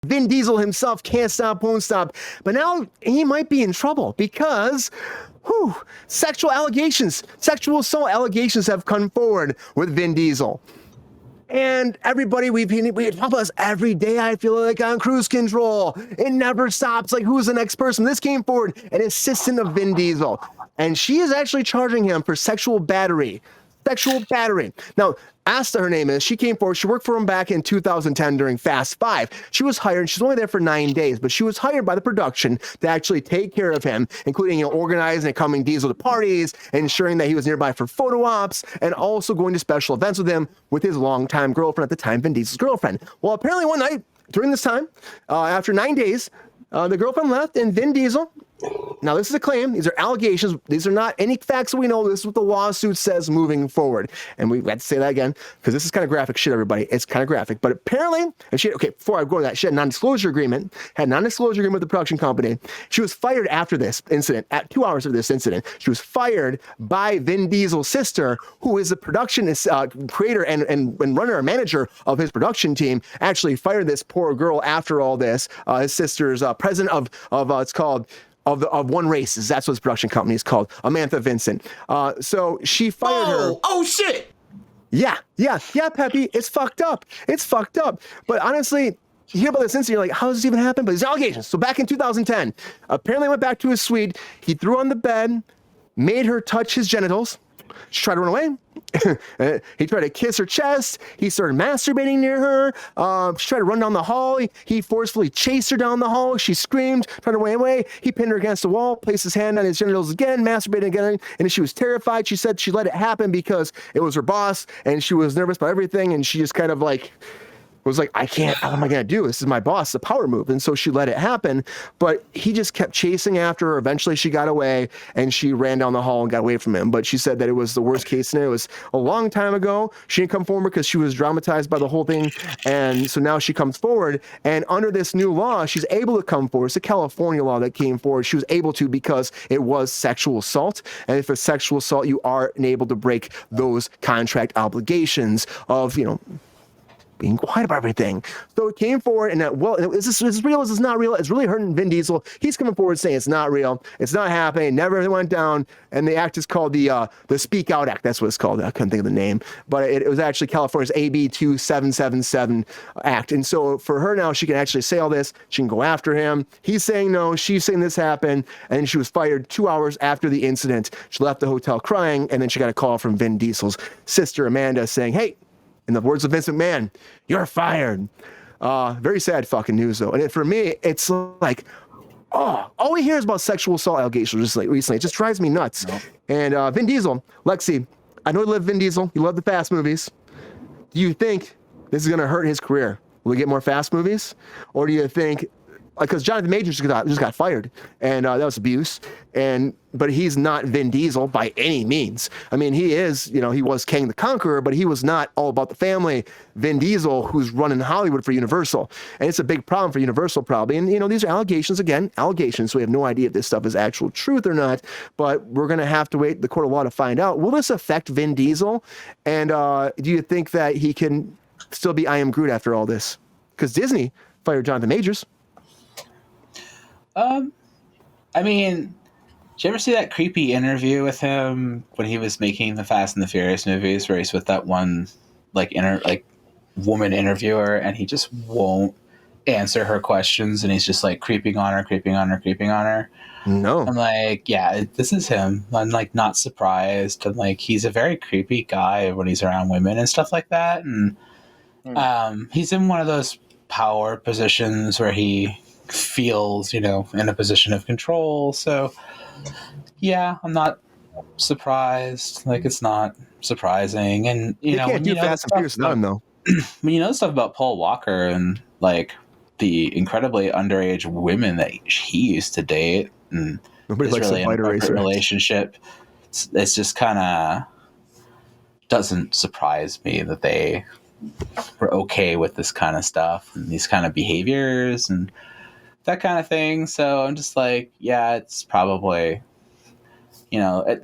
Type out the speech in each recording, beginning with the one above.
Vin Diesel himself can't stop, won't stop. But now he might be in trouble because sexual assault allegations have come forward with Vin Diesel. And everybody, we talk about this every day, I feel like, on Cruise Control. It never stops. Like, who's the next person? This came forward, an assistant of Vin Diesel. And she is actually charging him for sexual battery. Now, Asta, her name is, she came forward. She worked for him back in 2010 during Fast 5. She was hired, and she's only there for 9 days, but she was hired by the production to actually take care of him, including organizing and coming Diesel to parties, ensuring that he was nearby for photo ops, and also going to special events with him with his longtime girlfriend at the time, Vin Diesel's girlfriend. Well, apparently one night during this time, after 9 days, the girlfriend left, and Vin Diesel. Now, this is a claim. These are allegations. These are not any facts that we know. This is what the lawsuit says moving forward. And we had to say that again because this is kind of graphic shit, everybody. It's kind of graphic. But apparently, before I go to that, she had a non-disclosure agreement with the production company. She was fired after this incident, at 2 hours of this incident. She was fired by Vin Diesel's sister, who is the production creator and runner or manager of his production team, actually fired this poor girl after all this. His sister's president of it's called... Of One Races, that's what his production company is called, Amantha Vincent. So she fired her. Oh shit! Yeah, Peppy, it's fucked up. But honestly, you hear about this incident, you're like, how does this even happen? But these allegations. So back in 2010, apparently went back to his suite. He threw her on the bed, made her touch his genitals. She tried to run away. He tried to kiss her chest. He started masturbating near her. She tried to run down the hall. He forcefully chased her down the hall. She screamed, tried to run away. He pinned her against the wall, placed his hand on his genitals again, masturbated again, and she was terrified. She said she let it happen because it was her boss, and she was nervous about everything, and she just kind of like... was like, what am I going to do? This is my boss, the power move. And so she let it happen, but he just kept chasing after her. Eventually she got away and she ran down the hall and got away from him. But she said that it was the worst case scenario. It was a long time ago. She didn't come forward because she was dramatized by the whole thing. And so now she comes forward, and under this new law, she's able to come forward. It's a California law that came forward. She was able to because it was sexual assault. And if it's sexual assault, you are enabled to break those contract obligations of, being quiet about everything. So it came forward, and that, is this real? Is this not real? It's really hurting Vin Diesel. He's coming forward saying it's not real. It's not happening. It never went down. And the act is called the Speak Out Act. That's what it's called. I couldn't think of the name. But it was actually California's AB 2777 Act. And so for her now, she can actually say all this. She can go after him. He's saying no. She's saying this happened. And she was fired 2 hours after the incident. She left the hotel crying, and then she got a call from Vin Diesel's sister, Amanda, saying, hey, in the words of Vince McMahon, you're fired. Very sad fucking news, though. And for me, it's like, all we hear is about sexual assault allegations just like recently. It just drives me nuts. No. And Vin Diesel, Lexi, I know you love Vin Diesel. You love the Fast movies. Do you think this is going to hurt his career? Will he get more Fast movies? Or do you think, because Jonathan Majors just got fired, and that was abuse. But he's not Vin Diesel by any means. I mean, he is, he was King the Conqueror, but he was not all about the family Vin Diesel, who's running Hollywood for Universal. And it's a big problem for Universal, probably. And, these are allegations, so we have no idea if this stuff is actual truth or not. But we're going to have to wait the court of law to find out. Will this affect Vin Diesel? And do you think that he can still be I Am Groot after all this? Because Disney fired Jonathan Majors. I mean, did you ever see that creepy interview with him when he was making the Fast and the Furious movies, where he's with that one woman interviewer, and he just won't answer her questions, and he's just like creeping on her. No, I'm like, yeah, this is him. I'm like not surprised, and like he's a very creepy guy when he's around women and stuff like that, and he's in one of those power positions where he feels, in a position of control. So yeah, I'm not surprised. Like, it's not surprising. And you can't do Fast and Furious none, though. When you know stuff about Paul Walker and like the incredibly underage women that he used to date, and nobody likes really a fighter racer relationship, it's just kind of doesn't surprise me that they were okay with this kind of stuff and these kind of behaviors and that kind of thing. So I'm just like, yeah, it's probably, I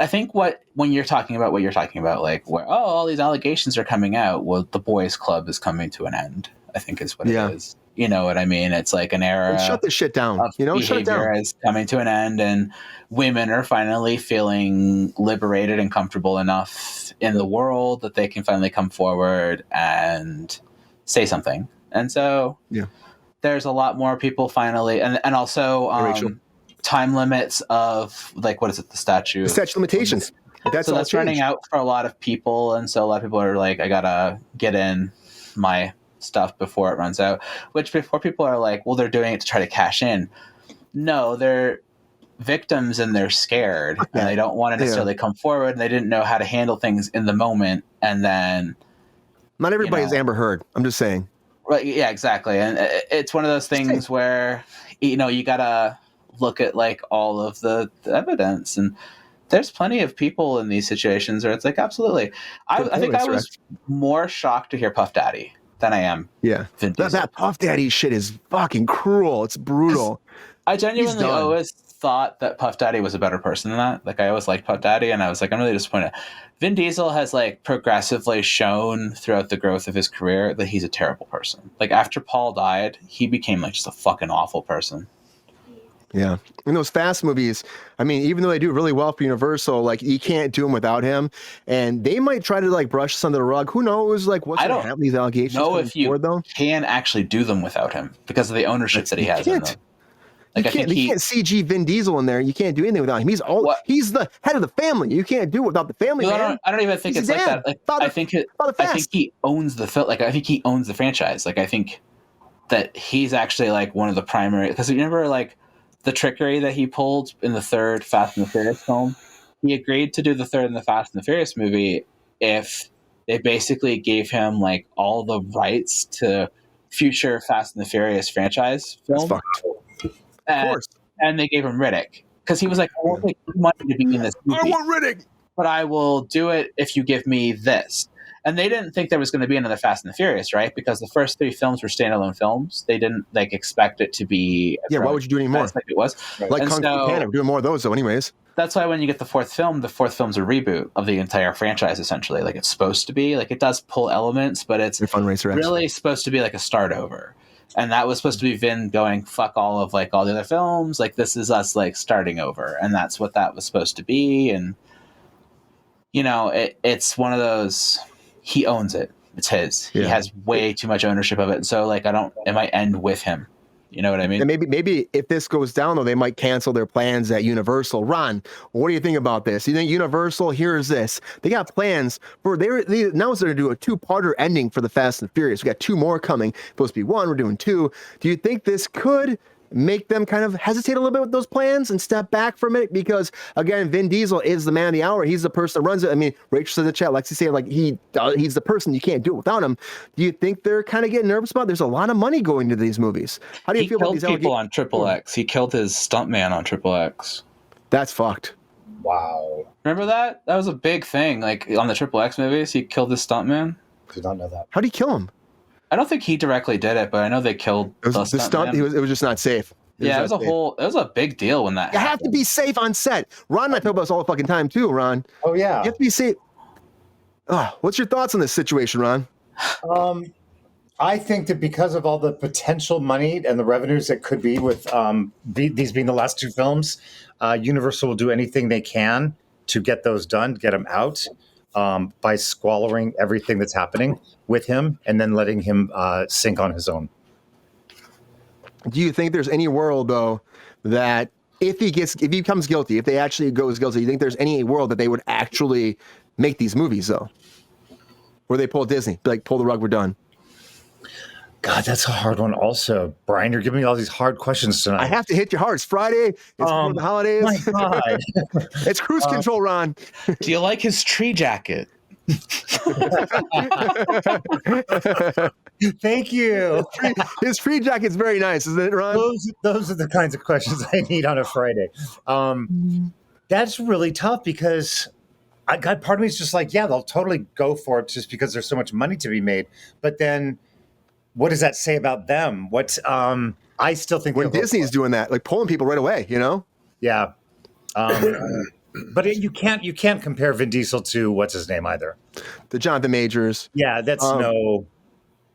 think when you're talking about what you're talking about, like where, all these allegations are coming out, well, the boys club is coming to an end, I think is what it is. You know what I mean? It's like an era And shut this shit down. of Shut it behavior down. is coming to an end, and women are finally feeling liberated and comfortable enough in the world that they can finally come forward and say something. And so there's a lot more people finally, and also time limits of like, what is it? The statute of limitations. That's running out for a lot of people. And so a lot of people are like, I gotta get in my stuff before it runs out, which before people are like, well, they're doing it to try to cash in. No, they're victims and they're scared and they don't want to necessarily come forward, and they didn't know how to handle things in the moment. And then not everybody's Amber Heard. I'm just saying. Right. Yeah, exactly. And it's one of those things where, you gotta look at like all of the evidence, and there's plenty of people in these situations where it's like, absolutely. I think I was more shocked to hear Puff Daddy than I am. Yeah. That Puff Daddy shit is fucking cruel. It's brutal. I genuinely always thought that Puff Daddy was a better person than that. Like, I always liked Puff Daddy, and I was like, I'm really disappointed. Vin Diesel has like progressively shown throughout the growth of his career that he's a terrible person. Like, after Paul died, he became like just a fucking awful person. Yeah. In those Fast movies, I mean, even though they do really well for Universal, like, you can't do them without him. And they might try to like brush this under the rug. Who knows? Like, what's going to happen? These allegations. Know if you can actually do them without him because of the ownership that he has in them. Like, you can't CG Vin Diesel in there. You can't do anything without him. He's the head of the family. You can't do it without the family. I don't even think it's like that. Like, I think he owns the film. Like, I think he owns the franchise. Like, I think that he's actually like one of the primary. Because you remember like the trickery that he pulled in the third Fast and the Furious film. He agreed to do the third and the Fast and the Furious movie if they basically gave him like all the rights to future Fast and the Furious franchise films. Of course. And they gave him Riddick because he was like, I won't take money to be in this movie. I want Riddick, but I will do it if you give me this. And they didn't think there was going to be another Fast and the Furious, right? Because the first 3 films were standalone films. They didn't like expect it to be. Why would you do any more? Like it was. Like Kung Fu Panda, we're doing more of those though, anyways. That's why when you get the fourth film's a reboot of the entire franchise, essentially. Like, it's supposed to be. Like, it does pull elements, but it's really supposed to be like a start over. And that was supposed to be Vin going, fuck all of like all the other films. Like, this is us like starting over. And that's what that was supposed to be. And, it's one of those, he owns it. It's his. He has way too much ownership of it. And so like, it might end with him. You know what I mean? And maybe if this goes down, though, they might cancel their plans at Universal. Ron, what do you think about this? You think Universal, here's this. They got plans for, they announced they're going to do a 2-parter ending for the Fast and Furious. We got 2 more coming. Supposed to be 1, we're doing 2. Do you think this could make them kind of hesitate a little bit with those plans and step back from it? Because again, Vin Diesel is the man of the hour. He's the person that runs it. I mean, Rachel said in the chat, Lexi said, like, he's the person, you can't do it without him. Do you think they're kind of getting nervous about it? There's a lot of money going to these movies. How do you feel about these people on Triple X? He killed his stuntman on Triple X. That's fucked. Wow. Remember that? That was a big thing. Like, on the Triple X movies, he killed his stuntman. Did not know that. How'd he kill him? I don't think he directly did it, but I know they killed the stunt. It was just not safe. It was a big deal when that happened. You have to be safe on set. Ron and I talk about this all the fucking time too, Ron. Oh yeah. You have to be safe. Oh, what's your thoughts on this situation, Ron? I think that because of all the potential money and the revenues that could be with these being the last 2 films, Universal will do anything they can to get those done, get them out, by squalling everything that's happening with him and then letting him sink on his own. Do you think there's any world, though, that if he becomes guilty, if they actually goes guilty, do you think there's any world that they would actually make these movies, though? Or they pull Disney, like, pull the rug, we're done? God, that's a hard one also. Brian, you're giving me all these hard questions tonight. I have to hit you hard. It's Friday. It's before the holidays. My God. It's cruise control, Ron. Do you like his tree jacket? Thank you. His tree jacket's very nice, isn't it, Ron? Those are the kinds of questions I need on a Friday. That's really tough because part of me is just like, yeah, they'll totally go for it just because there's so much money to be made. But then what does that say about them? I still think when Disney's doing that, like pulling people right away, Yeah. But you can't compare Vin Diesel to what's his name either. The Jonathan Majors. Yeah, that's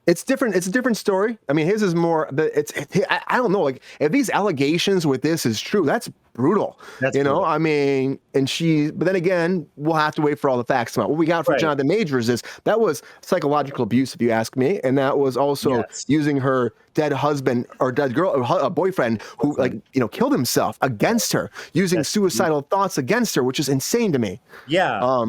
It's different. It's a different story. I mean, his is more. I don't know. Like, if these allegations with this is true, that's brutal. That's you know. brutal. I mean, but then again, we'll have to wait for all the facts to come out. What we got for Jonathan Majors is that was psychological abuse, if you ask me, and that was also using her dead husband or dead girl, or boyfriend who killed himself against her, using suicidal thoughts against her, which is insane to me. Yeah.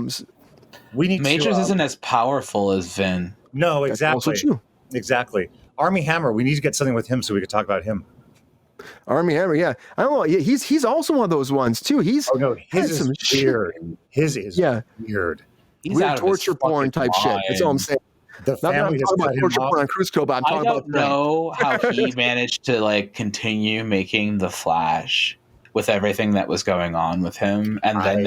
We need Majors isn't as powerful as Vin. No, exactly. That's also true. Exactly. Army Hammer, we need to get something with him so we could talk about him. Army Hammer, yeah. I don't know. Yeah, he's also one of those ones too. His is weird. His is weird. He's weird out torture porn type shit. That's all I'm saying. The family has cut him torture off. porn on Cruise but I'm talking about. I don't know how he managed to continue making the Flash with everything that was going on with him, and then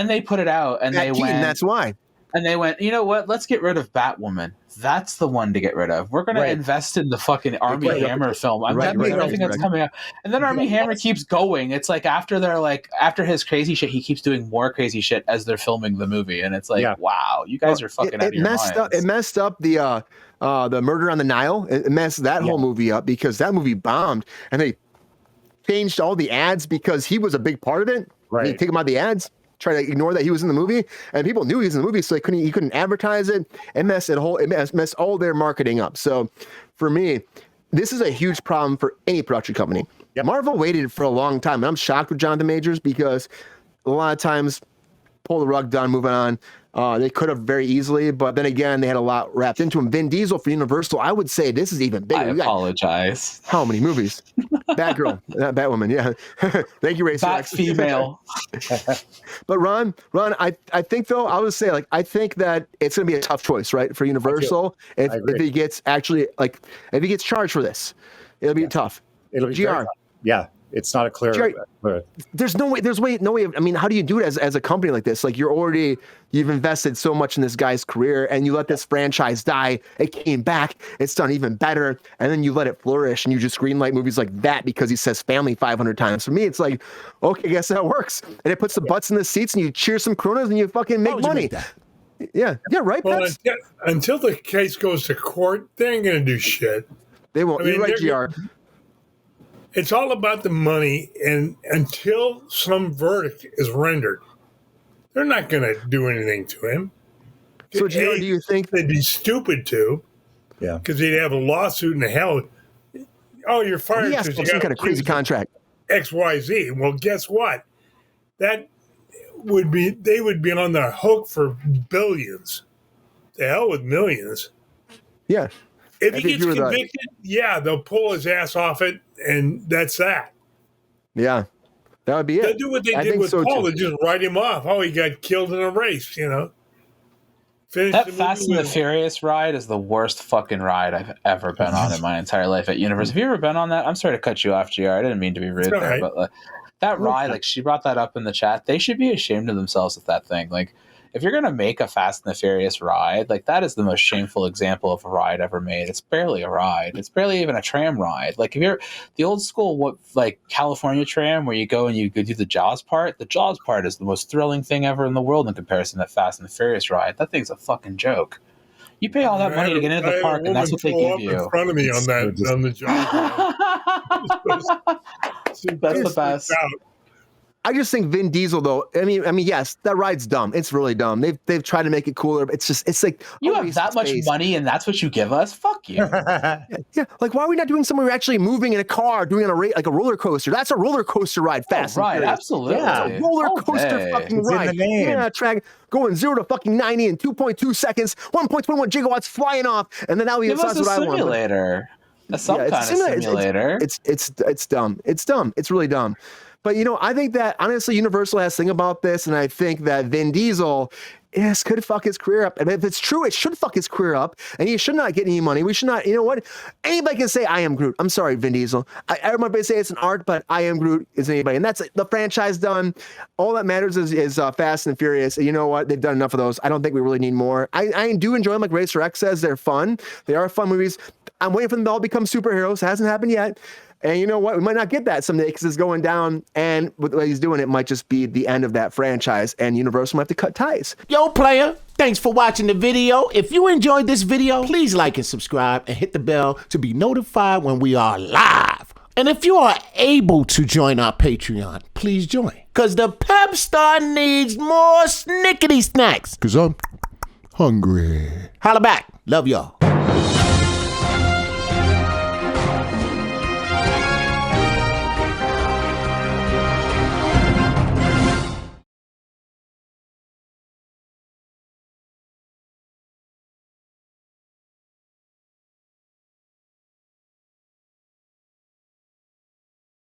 they put it out, and that's why. And they went, you know what? Let's get rid of Batwoman. That's the one to get rid of. We're going to invest in the fucking Army Hammer film. Everything that's coming out. And then Army Hammer keeps going. It's like after his crazy shit, he keeps doing more crazy shit as they're filming the movie. And it's like, wow, you guys are fucking out of your minds. It messed up the Murder on the Nile. It messed that whole movie up because that movie bombed. And they changed all the ads because he was a big part of it. Right. They take him out of the ads. Try to ignore that he was in the movie, and people knew he was in the movie, so he couldn't advertise it. It messed all their marketing up. So, for me, this is a huge problem for any production company. Yep. Marvel waited for a long time, and I'm shocked with Jonathan Majors because a lot of times pull the rug down, moving on. They could have very easily, but then again, they had a lot wrapped into him. Vin Diesel for Universal, I would say this is even bigger. I apologize. How many movies? Batgirl, not Batwoman, yeah. Thank you, Racer Bat female. But Ron, I think though, I would say I think that it's going to be a tough choice, right, for Universal. If he gets if he gets charged for this, it'll be tough. It'll be GR. Yeah. It's not a clear. There's no way. I mean, how do you do it as a company like this? Like you've invested so much in this guy's career, and you let this franchise die. It came back. It's done even better, and then you let it flourish, and you just greenlight movies like that because he says family 500 times. For me, it's like, okay, I guess that works, and it puts the butts in the seats, and you cheer some Coronas, and you fucking make money. Yeah, right. Well, until the case goes to court, they ain't gonna do shit. They won't. You're right, GR. It's all about the money, and until some verdict is rendered, they're not going to do anything to him. So, do you think they'd be stupid to? Yeah, because they'd have a lawsuit in the hell. Oh, you're fired because you got some kind of crazy contract. XYZ. Well, guess what? They would be on the hook for billions. The hell with millions. Yeah. If he gets convicted, they'll pull his ass off it, and that's that. Yeah, that would be it. They'll do what they did with Paul. They just write him off. Oh, he got killed in a race, That Fast and the Furious ride is the worst fucking ride I've ever been on in my entire life at Universal. Have you ever been on that? I'm sorry to cut you off, GR. I didn't mean to be rude there, but that ride, she brought that up in the chat. They should be ashamed of themselves with that thing. If you're going to make a Fast and the Furious ride, that is the most shameful example of a ride ever made. It's barely a ride. It's barely even a tram ride. If you're the old school, California tram where you go and you do the Jaws part is the most thrilling thing ever in the world in comparison to that Fast and the Furious ride. That thing's a fucking joke. You pay all that money to get into the park, and that's what they give you. In front of me on the Jaws. That's the best. I just think Vin Diesel, though. I mean, yes, that ride's dumb. It's really dumb. They've tried to make it cooler. But it's like you have that much money, and that's what you give us. Fuck you. yeah. Why are we not doing something? We're actually moving in a car, doing a roller coaster. That's a roller coaster ride. Fast, right? Absolutely. Yeah, it's a roller coaster fucking ride. Yeah, track going 0 to fucking 90 in 2.2 seconds, 1.21 gigawatts flying off, and then now we have a simulator. Some kind of simulator. It's dumb. It's dumb. It's really dumb. But, I think that, honestly, Universal has to think about this, and I think that Vin Diesel could fuck his career up. And if it's true, it should fuck his career up, and he should not get any money. We should not, you know what? Anybody can say, I am Groot. I'm sorry, Vin Diesel. Everybody say it's an art, but I am Groot is anybody. And that's the franchise done. All that matters is Fast and Furious. And you know what? They've done enough of those. I don't think we really need more. I do enjoy them, like Racer X says. They're fun. They are fun movies. I'm waiting for them to all become superheroes. It hasn't happened yet. And you know what? We might not get that someday because it's going down. And with what he's doing, it might just be the end of that franchise. And Universal might have to cut ties. Yo, player, thanks for watching the video. If you enjoyed this video, please like and subscribe and hit the bell to be notified when we are live. And if you are able to join our Patreon, please join. Because the Pep Star needs more snickety snacks. Because I'm hungry. Holla back. Love y'all.